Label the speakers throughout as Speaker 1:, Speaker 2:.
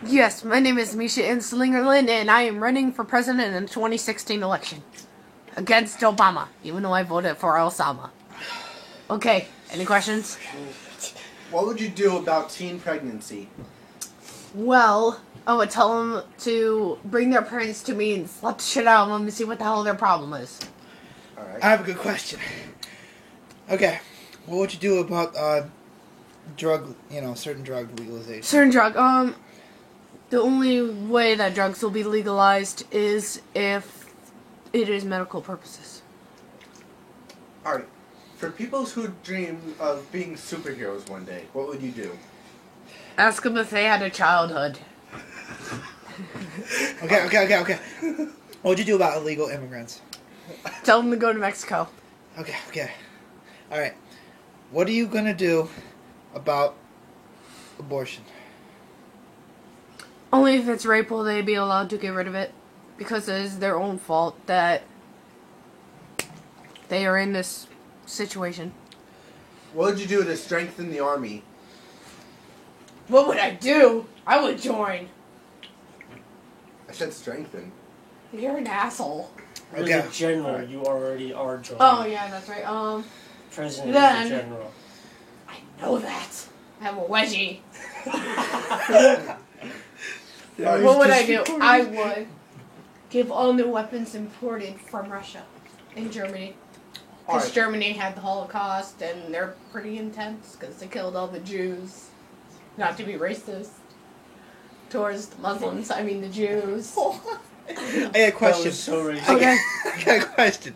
Speaker 1: Yes, my name is Misha Inslingerland, and I am running for president in the 2016 election. Against Obama, even though I voted for Osama. Okay, any questions?
Speaker 2: What would you do about teen pregnancy?
Speaker 1: Well, I would tell them to bring their parents to me and slap the shit out of them and see what the hell their problem is.
Speaker 2: Alright.
Speaker 3: I have a good question. Okay, what would you do about certain drug legalization?
Speaker 1: Certain drug, the only way that drugs will be legalized is if it is medical purposes.
Speaker 2: Alright. For people who dream of being superheroes one day, what would you do?
Speaker 1: Ask them if they had a childhood.
Speaker 3: Okay. What would you do about illegal immigrants?
Speaker 1: Tell them to go to Mexico.
Speaker 3: Okay. Alright. What are you gonna do about abortion?
Speaker 1: Only if it's rape will they be allowed to get rid of it. Because it is their own fault that they are in this situation.
Speaker 2: What would you do to strengthen the army?
Speaker 1: What would I do? I would join.
Speaker 2: I said strengthen.
Speaker 1: You're an asshole.
Speaker 3: Okay.
Speaker 4: As a general,
Speaker 2: Alright.
Speaker 4: you already are joining.
Speaker 1: Oh yeah, that's right.
Speaker 4: President
Speaker 1: then-
Speaker 4: is a general.
Speaker 1: I know that. I have a wedgie. What would I do? I would give all new weapons imported from Russia and Germany. Because
Speaker 2: Alright.
Speaker 1: Germany had the Holocaust and they're pretty intense because they killed all the Jews. Not to be racist towards the Muslims, I mean the Jews.
Speaker 3: I got a question.
Speaker 4: That was so racist.
Speaker 1: Okay.
Speaker 3: I got a question.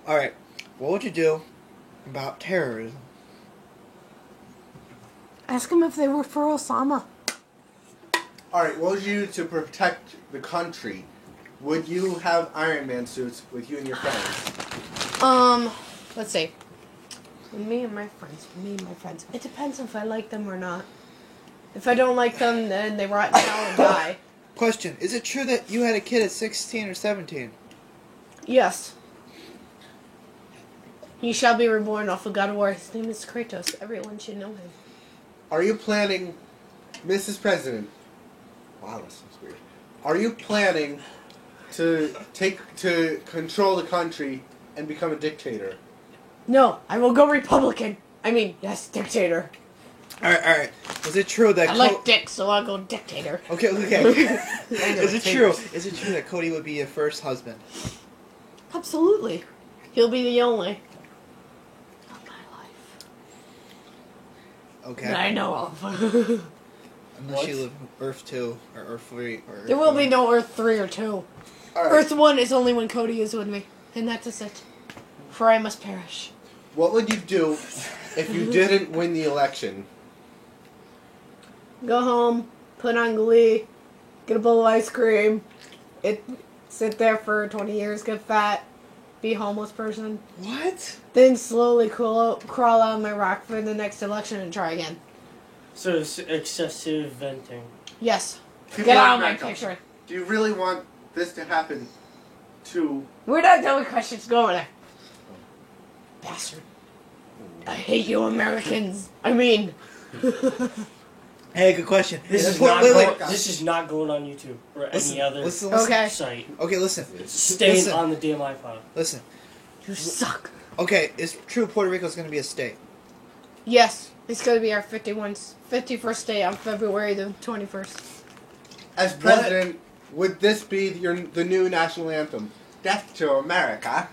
Speaker 3: Alright, what would you do about terrorism?
Speaker 1: Ask them if they were for Osama.
Speaker 2: Alright, what would you do to protect the country? Would you have Iron Man suits with you and your friends?
Speaker 1: Let's see. Me and my friends. It depends if I like them or not. If I don't like them, then they rot down and die.
Speaker 3: Question, is it true that you had a kid at 16 or 17?
Speaker 1: Yes. He shall be reborn off of God of War. His name is Kratos. Everyone should know him.
Speaker 2: Are you planning, Mrs. President? Wow, that sounds weird. Are you planning to control the country and become a dictator?
Speaker 1: No, I will go Republican. I mean, yes, dictator.
Speaker 3: Alright. Is it true that
Speaker 1: I like dick, so I'll go dictator.
Speaker 3: Okay. Is it true that Cody would be your first husband?
Speaker 1: Absolutely. He'll be the only of my life
Speaker 3: Okay.
Speaker 1: that I know of.
Speaker 3: Unless
Speaker 4: What?
Speaker 3: you live Earth 2 or Earth 3 or Earth
Speaker 1: There will be
Speaker 3: 4.
Speaker 1: no Earth 3 or 2.
Speaker 2: Alright,
Speaker 1: Earth 1 is only when Cody is with me. And that's just it. For I must perish.
Speaker 2: what would you do if you didn't win the election?
Speaker 1: Go home, put on Glee, get a bowl of ice cream, sit there for 20 years, get fat, be a homeless person,
Speaker 3: What?
Speaker 1: then slowly crawl out of my rock for the next election and try again.
Speaker 4: So it's excessive venting.
Speaker 1: Yes.
Speaker 2: People
Speaker 1: Get
Speaker 2: like
Speaker 1: out of my
Speaker 2: Randall,
Speaker 1: picture.
Speaker 2: Do you really want this to happen to...
Speaker 1: We're not done with questions. Go over there. Bastard. I hate you Americans. I mean...
Speaker 3: Hey, good question.
Speaker 4: This is not going on YouTube or
Speaker 3: Listen,
Speaker 4: any other
Speaker 3: listen.
Speaker 1: Okay.
Speaker 4: site.
Speaker 3: Okay, listen.
Speaker 4: Staying
Speaker 3: Listen.
Speaker 4: on the damn iPod.
Speaker 3: Listen.
Speaker 1: You suck.
Speaker 3: Okay, it's true Puerto Rico's going to be a state.
Speaker 1: Yes. It's going to be our 51st day on February the 21st.
Speaker 2: As president, would this be the new national anthem? Death to America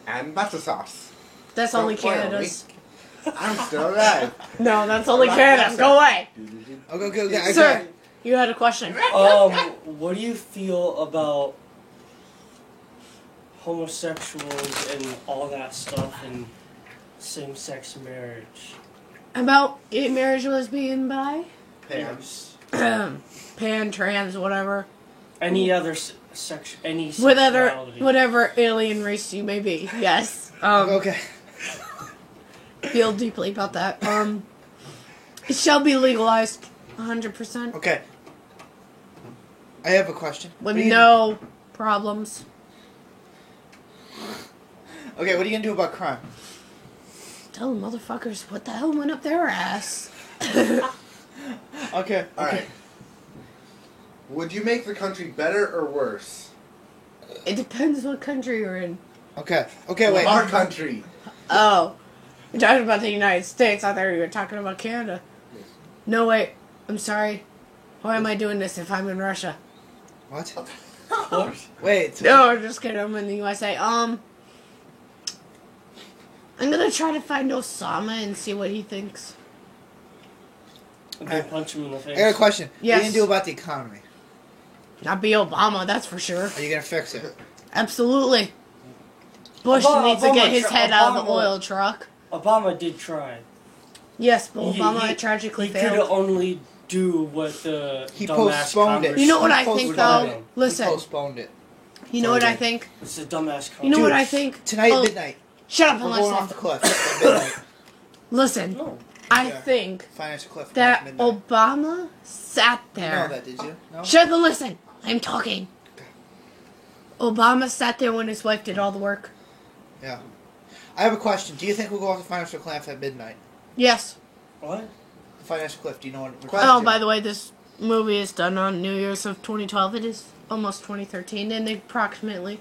Speaker 2: and butter sauce.
Speaker 1: That's
Speaker 2: Don't
Speaker 1: only
Speaker 2: spoil me.
Speaker 1: Canada's.
Speaker 2: I'm still alive.
Speaker 1: No, that's only
Speaker 2: Like
Speaker 1: Canada's.
Speaker 2: that.
Speaker 1: Go away.
Speaker 3: Okay.
Speaker 1: Sir, you had a question.
Speaker 4: What do you feel about homosexuals and all that stuff and same-sex marriage?
Speaker 1: About gay marriage, lesbian, bi?
Speaker 2: Pams.
Speaker 1: Pan, trans, whatever.
Speaker 4: Any other any sexuality?
Speaker 1: Whatever alien race you may be. Yes.
Speaker 3: Okay.
Speaker 1: Feel deeply about that. It shall be legalized 100%.
Speaker 3: Okay. I have a question.
Speaker 1: With no problems.
Speaker 3: Okay, what are you going to do about crime?
Speaker 1: Tell the motherfuckers what the hell went up their ass.
Speaker 3: Okay.
Speaker 2: Alright. Would you make the country better or worse?
Speaker 1: It depends what country you're in.
Speaker 3: Okay. Okay, wait.
Speaker 2: Our country.
Speaker 1: Oh. You're talking about the United States. I thought you were talking about Canada. No, wait. I'm sorry. Why am I doing this if I'm in Russia?
Speaker 3: What?
Speaker 4: What?
Speaker 3: Wait.
Speaker 1: No, I'm just kidding. I'm in the USA. I'm gonna try to find Osama and see what he thinks.
Speaker 4: I'm gonna punch him in the face.
Speaker 3: I got a question. What are
Speaker 1: Yes.
Speaker 3: you going to do about the economy?
Speaker 1: Not be Obama, that's for sure.
Speaker 3: Are you going to fix it?
Speaker 1: Absolutely. Bush needs to get his head out of the oil truck.
Speaker 4: Obama did try.
Speaker 1: Yes, but
Speaker 4: He-
Speaker 1: Obama
Speaker 4: he-
Speaker 1: tragically
Speaker 4: He could
Speaker 1: failed.
Speaker 4: only do what the
Speaker 3: He
Speaker 4: dumbass
Speaker 3: postponed it.
Speaker 4: Congress.
Speaker 1: You know what
Speaker 3: He
Speaker 1: I think,
Speaker 3: postponed
Speaker 1: though?
Speaker 3: it.
Speaker 1: Listen.
Speaker 3: He postponed it.
Speaker 1: You know what I think?
Speaker 4: It's the dumbass Congress.
Speaker 1: You know what
Speaker 3: Dude,
Speaker 1: I think?
Speaker 3: Tonight
Speaker 1: Oh,
Speaker 3: at midnight.
Speaker 1: Shut up
Speaker 3: We're
Speaker 1: and
Speaker 3: going off the
Speaker 1: listen.
Speaker 3: cliff at midnight.
Speaker 1: Listen,
Speaker 4: No.
Speaker 1: I
Speaker 3: Yeah.
Speaker 1: think
Speaker 3: Financial cliff.
Speaker 1: that
Speaker 3: midnight.
Speaker 1: Obama sat
Speaker 3: You know
Speaker 1: there.
Speaker 3: that, did you? No?
Speaker 1: Shut up and listen. I'm talking. Obama sat there when his wife did all the work.
Speaker 3: Yeah. I have a question. Do you think we'll go off the financial cliff at midnight?
Speaker 1: Yes.
Speaker 4: What?
Speaker 3: The financial cliff. Do you know what?
Speaker 2: Question.
Speaker 1: Oh, by the way, this movie is done on New Year's of 2012. It is almost 2013, and approximately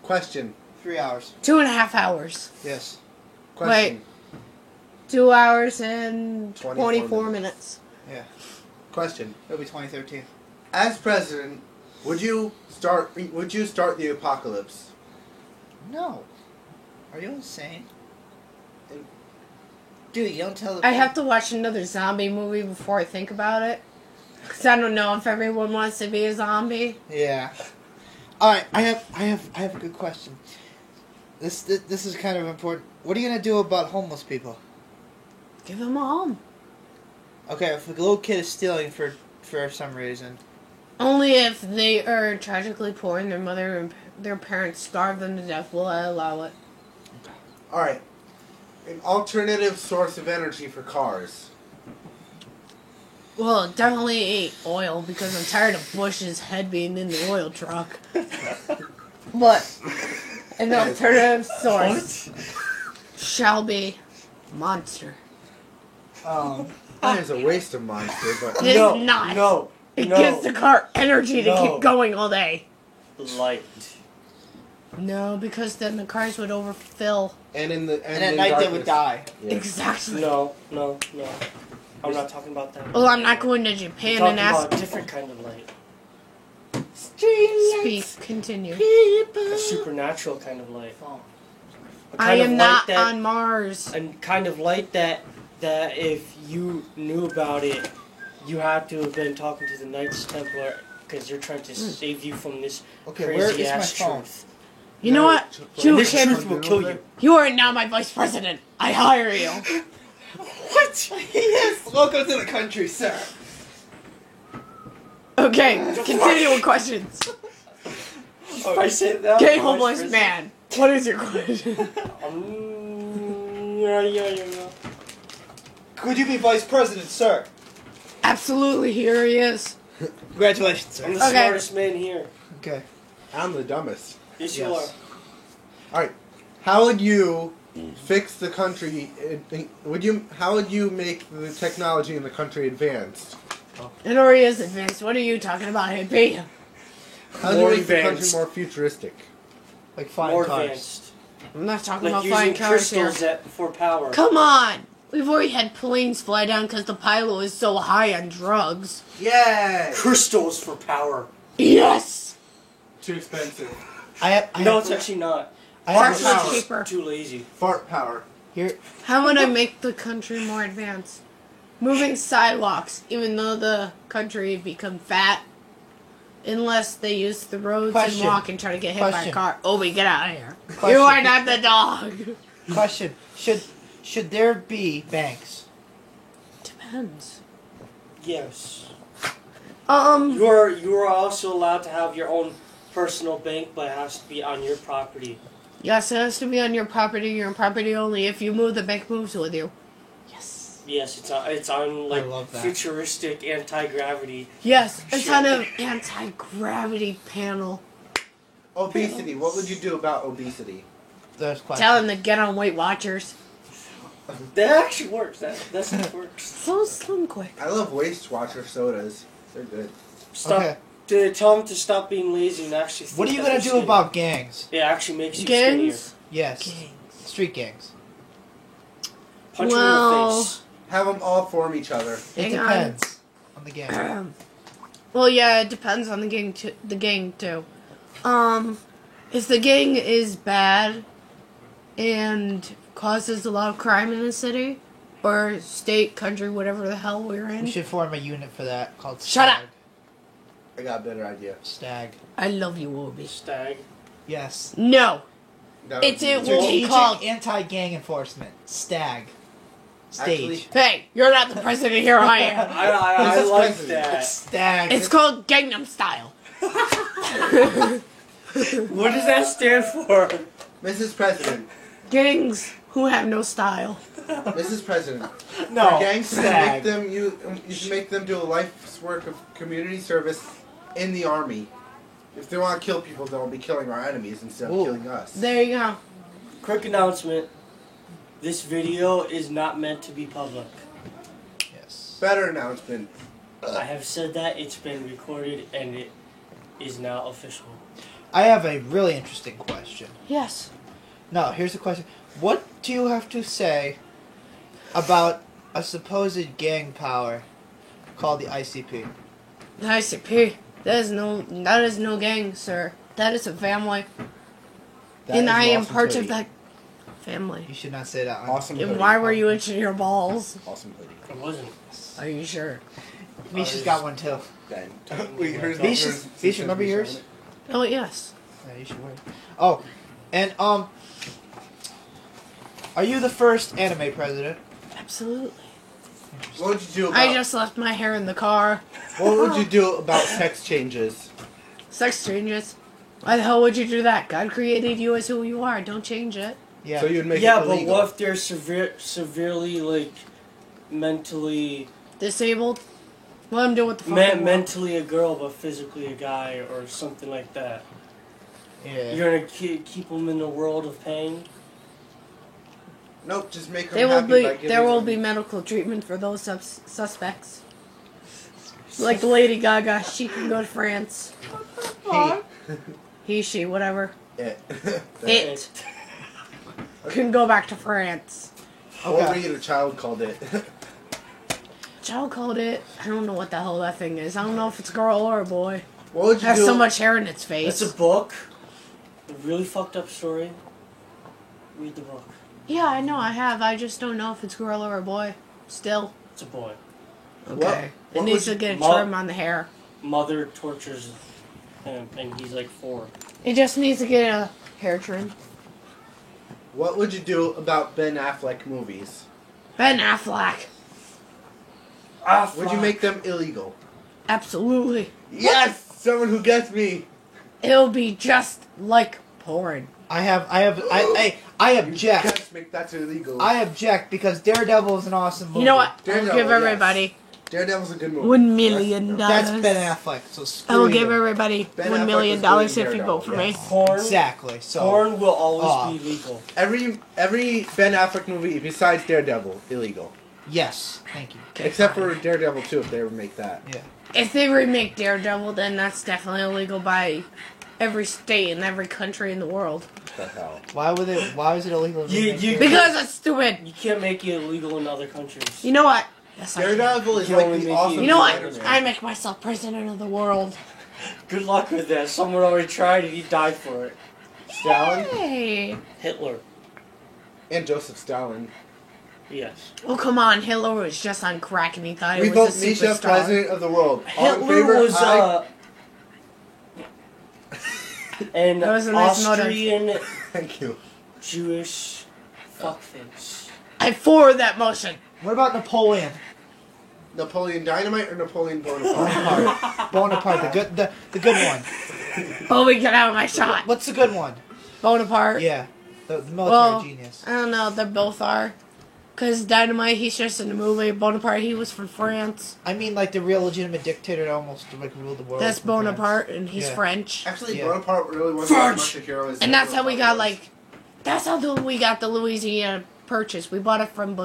Speaker 2: Question.
Speaker 3: 3 hours.
Speaker 1: 2.5 hours.
Speaker 3: Yes.
Speaker 2: Question.
Speaker 1: 2 hours and
Speaker 2: 24
Speaker 1: 24 minutes.
Speaker 3: Yeah.
Speaker 2: Question.
Speaker 3: It'll be 2013.
Speaker 2: As president, would you start the apocalypse?
Speaker 3: No. Are you insane? Dude, you don't tell the
Speaker 1: I have to watch another zombie movie before I think about it. Because I don't know if everyone wants to be a zombie.
Speaker 3: Yeah. Alright, I have a good question. This is kind of important. What are you gonna do about homeless people?
Speaker 1: Give them a home.
Speaker 3: Okay, if a little kid is stealing for some reason.
Speaker 1: Only if they are tragically poor and their parents starve them to death will I allow it.
Speaker 2: Alright. An alternative source of energy for cars.
Speaker 1: Well, definitely oil because I'm tired of Bush's head being in the oil truck. But an alternative source shall be Monster.
Speaker 2: That is a waste of Monster, but
Speaker 1: It is
Speaker 4: no,
Speaker 1: not.
Speaker 4: No.
Speaker 1: It
Speaker 4: no.
Speaker 1: gives the car energy to
Speaker 4: No.
Speaker 1: keep going all day.
Speaker 4: Light.
Speaker 1: No, because then the cars would overfill.
Speaker 2: and in the
Speaker 3: And at
Speaker 2: in
Speaker 3: night
Speaker 2: darkness.
Speaker 3: they would die.
Speaker 2: Yeah.
Speaker 1: Exactly.
Speaker 4: No. I'm not talking about that.
Speaker 1: Well, I'm not going to
Speaker 4: I'm
Speaker 1: Japan
Speaker 4: talking
Speaker 1: and ask.
Speaker 4: about a different kind of light.
Speaker 1: Speak. Continue.
Speaker 4: A supernatural kind of light. A
Speaker 1: I
Speaker 4: kind of
Speaker 1: am
Speaker 4: light
Speaker 1: not
Speaker 4: that-
Speaker 1: on Mars.
Speaker 4: A kind of light that if you knew about it, you had to have been talking to the Knights Templar because they're trying to save you from this
Speaker 3: Okay, where
Speaker 4: crazy
Speaker 3: is my
Speaker 4: ass
Speaker 3: phone?
Speaker 4: truth.
Speaker 1: You know what?
Speaker 2: And
Speaker 1: You
Speaker 4: this
Speaker 1: can.
Speaker 4: truth will kill you.
Speaker 1: You are now my vice president. I hire you.
Speaker 3: What? Yes! Welcome to the country, sir.
Speaker 1: Okay, continue with questions.
Speaker 4: If I say that,
Speaker 1: Okay,
Speaker 4: I'm
Speaker 1: homeless
Speaker 4: vice
Speaker 1: man. What is your question?
Speaker 4: Yeah.
Speaker 3: Could you be vice president, sir?
Speaker 1: Absolutely, here he is.
Speaker 3: Congratulations,
Speaker 4: I'm
Speaker 3: sir.
Speaker 4: the
Speaker 1: Okay.
Speaker 4: smartest man here.
Speaker 3: Okay.
Speaker 2: I'm the dumbest.
Speaker 4: Yes, you
Speaker 3: Yes.
Speaker 4: are.
Speaker 2: Alright. How would you fix the country? How would you make the technology in the country advanced?
Speaker 1: It already is advanced. What are you talking about, hippie?
Speaker 2: How would you
Speaker 4: More
Speaker 2: make the country
Speaker 4: advanced.
Speaker 2: more futuristic?
Speaker 3: Like flying
Speaker 4: More
Speaker 3: cars.
Speaker 4: advanced.
Speaker 1: I'm not talking
Speaker 4: Like
Speaker 1: about flying
Speaker 4: using
Speaker 1: cars here.
Speaker 4: crystals for power.
Speaker 1: Come on! We've already had planes fly down because the pilot was so high on drugs.
Speaker 2: Yay!
Speaker 4: Crystals for power.
Speaker 1: Yes!
Speaker 2: Too expensive.
Speaker 4: No, it's actually not.
Speaker 3: I have
Speaker 1: Farts
Speaker 3: a
Speaker 1: are
Speaker 2: power.
Speaker 1: cheaper.
Speaker 4: Too lazy.
Speaker 2: Fart power.
Speaker 3: Here.
Speaker 1: How would I make the country more advanced? Moving sidewalks, even though the country become fat, unless they use the roads
Speaker 3: Question.
Speaker 1: and walk and try to get hit by a
Speaker 3: Question.
Speaker 1: car. Obi, get out of here.
Speaker 3: Question.
Speaker 1: You are not the dog.
Speaker 3: Question: Should there be banks?
Speaker 1: Depends.
Speaker 4: Yes.
Speaker 1: Um,
Speaker 4: You are also allowed to have your own personal bank, but it has to be on your property.
Speaker 1: yes, it has to be on your property only. If you move, the bank moves with you. Yes.
Speaker 4: Yes, it's on like
Speaker 3: love that.
Speaker 4: futuristic anti-gravity.
Speaker 1: Yes, it's
Speaker 4: Shit.
Speaker 1: on an anti-gravity panel.
Speaker 2: Obesity. What would you do about obesity?
Speaker 3: There's questions.
Speaker 1: Tell them to get on Weight Watchers.
Speaker 4: That actually works. That stuff works.
Speaker 1: So slim quick.
Speaker 2: I love Waste Watcher sodas. They're good.
Speaker 4: Stop.
Speaker 3: Okay.
Speaker 4: To tell them to stop being lazy and actually.
Speaker 3: What are
Speaker 4: think
Speaker 3: you
Speaker 4: that
Speaker 3: gonna
Speaker 4: they're
Speaker 3: do
Speaker 4: skinny.
Speaker 3: about gangs?
Speaker 4: It actually makes you skinnier.
Speaker 1: Gangs?
Speaker 3: Yes.
Speaker 1: Gangs.
Speaker 3: Street gangs.
Speaker 4: Punch them in the
Speaker 1: Well-
Speaker 4: face.
Speaker 2: Have them all form each other.
Speaker 3: It
Speaker 1: Hang on.
Speaker 3: depends on the gang.
Speaker 1: Well, yeah, it depends on the gang too. If the gang is bad and causes a lot of crime in the city or state, country, whatever the hell we're in.
Speaker 3: We should form a unit for that called
Speaker 1: Shut
Speaker 3: Stag.
Speaker 1: up.
Speaker 2: I got a better idea.
Speaker 3: Stag.
Speaker 1: I love you, Obi.
Speaker 4: Stag.
Speaker 3: Yes.
Speaker 1: No.
Speaker 2: That would
Speaker 1: It
Speaker 2: be-
Speaker 1: will be
Speaker 3: Strategic
Speaker 1: called-
Speaker 3: anti-gang enforcement. Stag.
Speaker 2: Actually-
Speaker 3: Stage.
Speaker 1: Hey, you're not the president here, I am.
Speaker 4: I
Speaker 2: This is
Speaker 4: like
Speaker 2: president.
Speaker 4: that.
Speaker 3: Stag.
Speaker 1: It's called Gangnam Style.
Speaker 4: What does that stand for?
Speaker 2: Mrs. President.
Speaker 1: Gangs who have no style.
Speaker 2: Mrs. President.
Speaker 3: no.
Speaker 2: For gangs to
Speaker 3: Stag.
Speaker 2: make them you should make them do a life's work of community service in the army. If they want to kill people, they'll be killing our enemies instead of
Speaker 3: Ooh.
Speaker 2: killing us.
Speaker 1: There you go.
Speaker 4: Quick announcement. This video is not meant to be public.
Speaker 3: Yes.
Speaker 2: Better announcement.
Speaker 4: I have said that. It's been recorded and it is now official.
Speaker 3: I have a really interesting question.
Speaker 1: Yes.
Speaker 3: No, here's the question. What do you have to say about a supposed gang power called the ICP?
Speaker 1: The ICP. That is no gang, sir. That is a family.
Speaker 2: That
Speaker 1: And
Speaker 2: is
Speaker 1: I am
Speaker 2: awesome
Speaker 1: part
Speaker 2: hoodie.
Speaker 1: of that family.
Speaker 3: You should not say that.
Speaker 2: Awesome.
Speaker 1: And
Speaker 2: hoodie.
Speaker 1: why were you itching your balls?
Speaker 2: Awesome hoodie.
Speaker 4: It wasn't.
Speaker 1: Are you sure?
Speaker 3: Misha's got one too.
Speaker 2: Ben. Wait, hers
Speaker 3: Misha's-
Speaker 2: hers-
Speaker 3: Misha, remember
Speaker 2: Misha on
Speaker 3: yours?
Speaker 2: it?
Speaker 1: Oh, yes.
Speaker 3: Yeah, you should wear it. Oh, and are you the first anime president?
Speaker 1: Absolutely.
Speaker 2: What would you do about?
Speaker 1: I just left my hair in the car.
Speaker 2: What would you do about sex changes?
Speaker 1: Sex changes. Why the hell would you do that? God created you as who you are. Don't change it.
Speaker 3: Yeah.
Speaker 2: So you'd make
Speaker 4: Yeah,
Speaker 2: it
Speaker 4: but
Speaker 2: illegal.
Speaker 4: what if they're severely, like, mentally...
Speaker 1: Disabled? Let them do what the fuck they want.
Speaker 4: mentally a girl, but physically a guy, or something like that?
Speaker 3: yeah.
Speaker 4: You're gonna keep them in a world of pain?
Speaker 2: Nope, just make them
Speaker 1: There will
Speaker 2: happy by
Speaker 1: be
Speaker 2: giving
Speaker 1: there will
Speaker 2: them-
Speaker 1: be medical treatment for those suspects. Like Lady Gaga, she can go to France. He, she, whatever.
Speaker 2: It.
Speaker 1: It can go back to France.
Speaker 2: What were you, the child called it?
Speaker 1: Child called it. I don't know what the hell that thing is. I don't know if it's a girl or a boy.
Speaker 2: What would
Speaker 1: It
Speaker 2: you
Speaker 1: has
Speaker 2: do?
Speaker 1: so much hair in its face.
Speaker 4: It's a book. A really fucked up story. Read the book.
Speaker 1: Yeah, I know I have. I just don't know if it's a girl or a boy. Still.
Speaker 4: It's a boy.
Speaker 1: Okay.
Speaker 2: What
Speaker 1: It needs
Speaker 2: would
Speaker 1: to get a
Speaker 4: Mo-
Speaker 1: trim on the hair.
Speaker 4: Mother tortures him, and he's like 4.
Speaker 1: It just needs to get a hair trim.
Speaker 2: What would you do about Ben Affleck movies?
Speaker 1: Ben Affleck.
Speaker 2: Would you make them illegal?
Speaker 1: Absolutely.
Speaker 2: Yes! Someone who gets me!
Speaker 1: It'll be just like porn.
Speaker 3: I object.
Speaker 2: Just make that illegal.
Speaker 3: I object because Daredevil is an awesome movie.
Speaker 1: You know what? I'll
Speaker 2: Daredevil,
Speaker 1: give
Speaker 2: yes.
Speaker 1: everybody
Speaker 2: Daredevil's a good movie.
Speaker 1: $1 million.
Speaker 3: That's Ben Affleck. So screw
Speaker 1: I will
Speaker 3: you.
Speaker 1: give everybody
Speaker 2: Ben
Speaker 1: $1
Speaker 2: Affleck
Speaker 1: million
Speaker 2: was
Speaker 1: if
Speaker 2: doing
Speaker 1: you vote for me.
Speaker 2: Daredevil,
Speaker 4: Porn.
Speaker 3: Exactly. So
Speaker 4: Porn will always
Speaker 3: Aw.
Speaker 4: be legal.
Speaker 2: Every Ben Affleck movie besides Daredevil, illegal.
Speaker 3: yes, thank you.
Speaker 1: Okay,
Speaker 2: Except
Speaker 1: fine.
Speaker 2: for Daredevil 2 if they ever make that.
Speaker 3: Yeah.
Speaker 1: If they remake Daredevil, then that's definitely illegal by every state and every country in the world.
Speaker 2: What the hell?
Speaker 3: Why would it? Why was it illegal? to
Speaker 4: You-
Speaker 3: make
Speaker 4: you-
Speaker 3: Daredevil?
Speaker 1: Because it's stupid.
Speaker 4: You can't make it illegal in other countries.
Speaker 1: You know what? Yes, I can.
Speaker 2: Daredevil is
Speaker 4: You
Speaker 2: like
Speaker 4: only
Speaker 2: the
Speaker 4: make
Speaker 2: awesome
Speaker 4: it-
Speaker 1: You know what?
Speaker 2: Spider-Man.
Speaker 1: I make myself president of the world.
Speaker 4: Good luck with that. Someone already tried and he died for it.
Speaker 2: Stalin
Speaker 1: Hey.
Speaker 4: Hitler.
Speaker 2: and Joseph Stalin.
Speaker 4: Yes.
Speaker 1: Oh, come on. Hitler was just on crack and he thought
Speaker 2: We
Speaker 1: he was
Speaker 2: vote
Speaker 1: a
Speaker 2: Misha
Speaker 1: superstar.
Speaker 2: president of the world. All in
Speaker 4: Hitler
Speaker 2: favor?
Speaker 4: was
Speaker 2: Aye.
Speaker 4: an
Speaker 1: That was a nice
Speaker 4: Austrian
Speaker 2: Thank you.
Speaker 4: Jewish fuckface.
Speaker 1: I forward that motion.
Speaker 3: What about Napoleon?
Speaker 2: Napoleon Dynamite or Napoleon Bonaparte?
Speaker 3: Bonaparte. Bonaparte. The good one.
Speaker 1: Oh, we get out of my shot.
Speaker 3: What's the good one?
Speaker 1: Bonaparte.
Speaker 3: Yeah. The military
Speaker 1: Well,
Speaker 3: genius.
Speaker 1: I don't know. They both are. Because Dynamite, he's just in the movie. Bonaparte, he was from France.
Speaker 3: I mean, like the real legitimate dictator that almost like ruled the world.
Speaker 1: That's
Speaker 3: from France.
Speaker 1: Bonaparte, and he's
Speaker 3: Yeah.
Speaker 1: French.
Speaker 2: Actually,
Speaker 3: Yeah.
Speaker 2: Bonaparte really wasn't as much a hero as
Speaker 1: And that's how we
Speaker 2: Napoleon
Speaker 1: got,
Speaker 2: was.
Speaker 1: like... That's how we got the Louisiana Purchase. We bought it from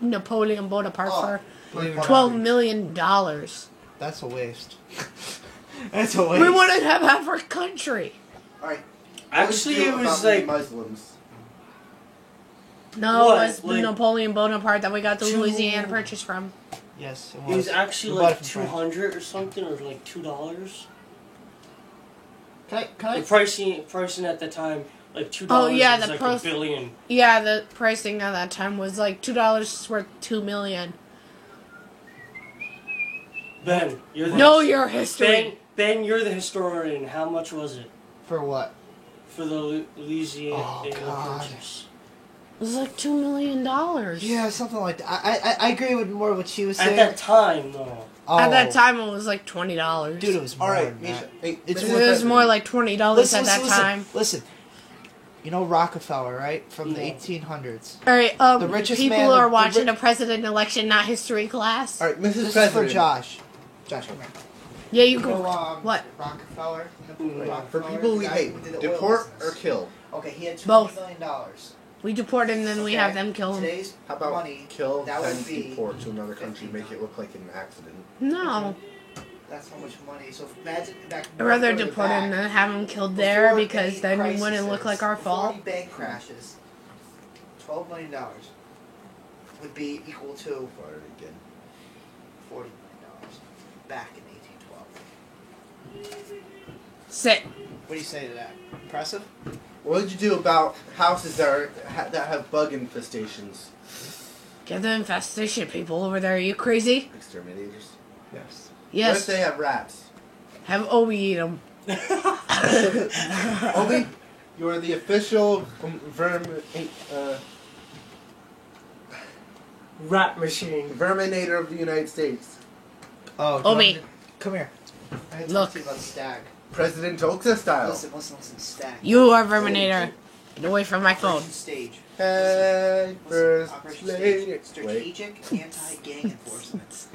Speaker 1: Napoleon Bonaparte
Speaker 2: Oh,
Speaker 1: for
Speaker 2: Bonaparte.
Speaker 1: $12 million.
Speaker 3: That's a waste. That's a waste.
Speaker 1: We wouldn't have half our country.
Speaker 2: Alright.
Speaker 4: Actually, it was
Speaker 2: the
Speaker 4: like
Speaker 2: Muslims.
Speaker 1: No,
Speaker 4: What?
Speaker 1: it was
Speaker 4: Like-
Speaker 1: Napoleon Bonaparte that we got the
Speaker 4: Two-
Speaker 1: Louisiana Purchase from.
Speaker 3: Yes,
Speaker 4: it was actually
Speaker 3: We bought
Speaker 4: like
Speaker 3: it from France.
Speaker 4: 200 or something, or like $2.
Speaker 3: Can
Speaker 4: The
Speaker 3: I?
Speaker 4: pricing at the time, like $2
Speaker 1: Oh, yeah,
Speaker 4: was
Speaker 1: the
Speaker 4: like
Speaker 1: pros-
Speaker 4: $1 billion.
Speaker 1: Yeah, the pricing at that time was like $2 worth $2 million.
Speaker 4: Ben, you're the
Speaker 1: Know your history.
Speaker 4: Ben, you're the historian. How much was it
Speaker 3: For what?
Speaker 4: for the Louisiana
Speaker 3: Oh, God.
Speaker 4: Purchase?
Speaker 1: It was like $2 million.
Speaker 3: Yeah, something like that. I agree with more what she was
Speaker 4: At
Speaker 3: saying.
Speaker 4: that time, though.
Speaker 3: Oh,
Speaker 1: At that time, it was like $20.
Speaker 3: dude, it was more
Speaker 2: Alright,
Speaker 3: than that.
Speaker 2: Misha. Hey,
Speaker 3: It's
Speaker 1: It
Speaker 2: Mr.
Speaker 1: was more
Speaker 2: President.
Speaker 1: like $20
Speaker 3: Listen,
Speaker 1: at that
Speaker 3: listen,
Speaker 1: time.
Speaker 3: Listen, you know Rockefeller, right? From the
Speaker 4: Yeah.
Speaker 3: 1800s.
Speaker 1: All right,
Speaker 3: The richest
Speaker 1: people
Speaker 3: man-
Speaker 1: who are
Speaker 3: the
Speaker 1: watching
Speaker 3: ri-
Speaker 1: a president election, not history class.
Speaker 2: Alright, Mrs.
Speaker 3: This is for
Speaker 2: President.
Speaker 3: Josh. Josh, come here.
Speaker 1: Yeah, you
Speaker 3: You
Speaker 1: go.
Speaker 3: know,
Speaker 1: What?
Speaker 3: Rockefeller?
Speaker 2: For
Speaker 3: Rockefeller,
Speaker 2: people
Speaker 3: the
Speaker 2: we
Speaker 3: guy
Speaker 2: hate,
Speaker 3: who did the oil
Speaker 2: deport
Speaker 3: business.
Speaker 2: or kill?
Speaker 3: Okay, he had $20
Speaker 1: Both.
Speaker 3: million.
Speaker 1: We deport him, then we
Speaker 3: Okay.
Speaker 1: have them kill him.
Speaker 3: Today's
Speaker 2: How about
Speaker 3: money,
Speaker 2: kill,
Speaker 3: that
Speaker 2: then
Speaker 3: would be
Speaker 2: deport to another country, make it look like an accident?
Speaker 1: No,
Speaker 3: that's how much money. So imagine back.
Speaker 1: I'd rather
Speaker 3: further
Speaker 1: deport
Speaker 3: back,
Speaker 1: him than have him killed there
Speaker 3: before
Speaker 1: because
Speaker 3: any
Speaker 1: then it wouldn't look
Speaker 3: crises,
Speaker 1: like our
Speaker 3: before
Speaker 1: fault.
Speaker 3: any bank crashes, $12 million would be equal to
Speaker 2: Fired again.
Speaker 3: $40 million back in 1812.
Speaker 1: Sit.
Speaker 3: What do you say to that? Impressive?
Speaker 2: What would you do about houses that that have bug infestations?
Speaker 1: Get the infestation people over there. Are you crazy?
Speaker 2: Exterminators.
Speaker 3: Yes.
Speaker 2: What if
Speaker 1: Yes.
Speaker 2: they have rats?
Speaker 1: Have Obi eat them.
Speaker 2: Obi, you are the official
Speaker 4: Rat machine.
Speaker 2: verminator of the United States.
Speaker 3: Oh,
Speaker 1: Obi.
Speaker 3: come here. I had to
Speaker 1: Look.
Speaker 3: talk to you about Stag.
Speaker 2: President Oxa style.
Speaker 3: Listen, Stag.
Speaker 1: You are Verminator. Get away from my phone.
Speaker 3: Operation Stage.
Speaker 2: Hey, first
Speaker 3: Operation
Speaker 2: lady.
Speaker 3: Stage. Strategic anti-gang enforcement.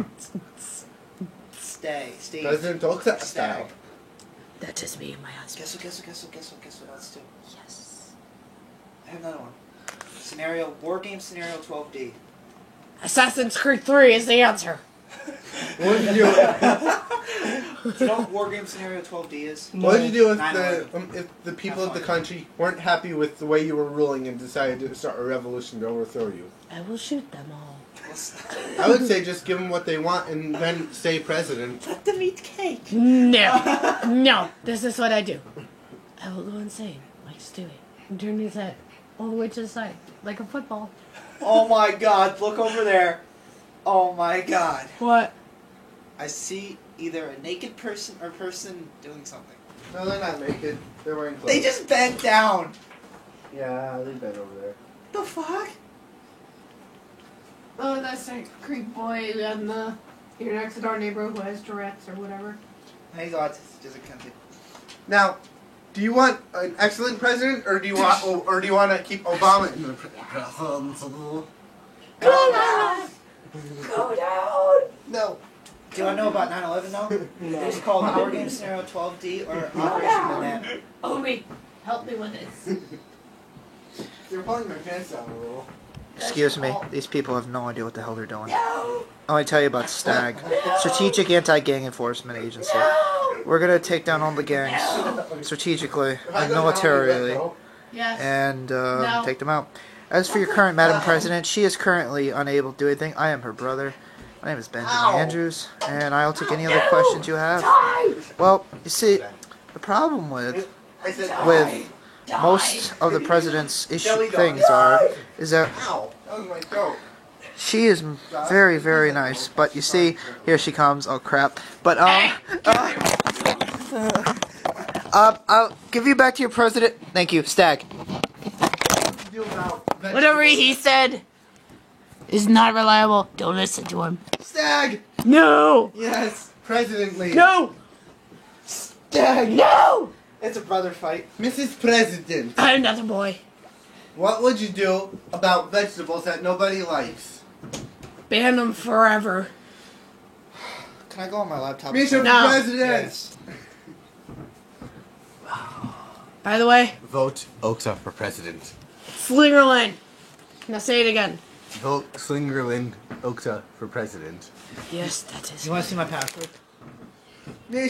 Speaker 3: Stage.
Speaker 2: President Oxa style.
Speaker 3: Stag.
Speaker 1: That is me and my husband.
Speaker 3: Guess what else do?
Speaker 1: Yes.
Speaker 3: I have another one. Scenario, war game scenario 12D.
Speaker 1: Assassin's Creed 3 is the answer.
Speaker 2: What would you do?
Speaker 3: Do you know what war game scenario 12D is?
Speaker 2: What would you do if
Speaker 3: 9/11.
Speaker 2: if the people
Speaker 3: Have
Speaker 2: of the
Speaker 3: fun.
Speaker 2: country weren't happy with the way you were ruling and decided to start a revolution to overthrow you?
Speaker 1: I will shoot them all.
Speaker 2: I would say just give them what they want and then stay president.
Speaker 4: Let them eat cake.
Speaker 1: No. No. This is what I do. I will go insane, like Stewie, and turn his head all the way to the side, like a football.
Speaker 3: Oh my god, look over there. Oh my god.
Speaker 1: What?
Speaker 3: I see either a naked person or person doing something.
Speaker 2: No, they're not naked. They're wearing clothes.
Speaker 3: They just bent down.
Speaker 2: Yeah, they bent over there.
Speaker 3: The fuck?
Speaker 1: Oh, that's that creep boy and your next door neighbor who has Tourette's or whatever.
Speaker 3: Hey god, just a country.
Speaker 2: Now, do you want an excellent president, or do you want to keep Obama in the presidency?
Speaker 1: Go down! Go down!
Speaker 2: No.
Speaker 3: Do you want to know about 9/11 though?
Speaker 4: No.
Speaker 3: It's called War Game Scenario 12D or Operation Banana.
Speaker 1: Obi, help me with this.
Speaker 2: You're pulling my pants down a little.
Speaker 3: Excuse me, these people have no idea what the hell they're doing.
Speaker 1: No!
Speaker 3: I want to tell you about STAG, Strategic Anti-Gang Enforcement Agency.
Speaker 1: No!
Speaker 3: We're gonna take down all the gangs strategically and militarily
Speaker 1: Yes.
Speaker 3: and
Speaker 1: No.
Speaker 3: take them out. As for your current Madam President, she is currently unable to do anything. I am her brother. My name is Benjamin
Speaker 2: Ow.
Speaker 3: Andrews, and I'll take any other questions you have.
Speaker 1: Die!
Speaker 3: Well, you see, the problem with
Speaker 2: I said,
Speaker 3: most of the president's
Speaker 2: Jelly dog.
Speaker 3: things is that
Speaker 2: ow, that was my throat.
Speaker 3: she is very, very nice. But you see, here she comes. Oh crap! But I'll give you back to your president. Thank you, Stag.
Speaker 1: Whatever he said is not reliable. Don't listen to him.
Speaker 2: Stag!
Speaker 1: No!
Speaker 2: Yes, President Lee.
Speaker 1: No!
Speaker 3: Stag.
Speaker 1: No!
Speaker 3: It's a brother fight.
Speaker 2: Mrs. President,
Speaker 1: I'm not a boy.
Speaker 2: what would you do about vegetables that nobody likes?
Speaker 1: Ban them forever.
Speaker 3: Can I go on my laptop?
Speaker 2: Mr.
Speaker 1: No.
Speaker 2: President!
Speaker 3: Yes.
Speaker 1: By the way,
Speaker 2: Vote Oxa for president.
Speaker 1: Slingerland. Now say it again.
Speaker 2: Vote Slingerland Oxa for president.
Speaker 1: Yes, that is.
Speaker 3: You want to see my password?
Speaker 2: Nation.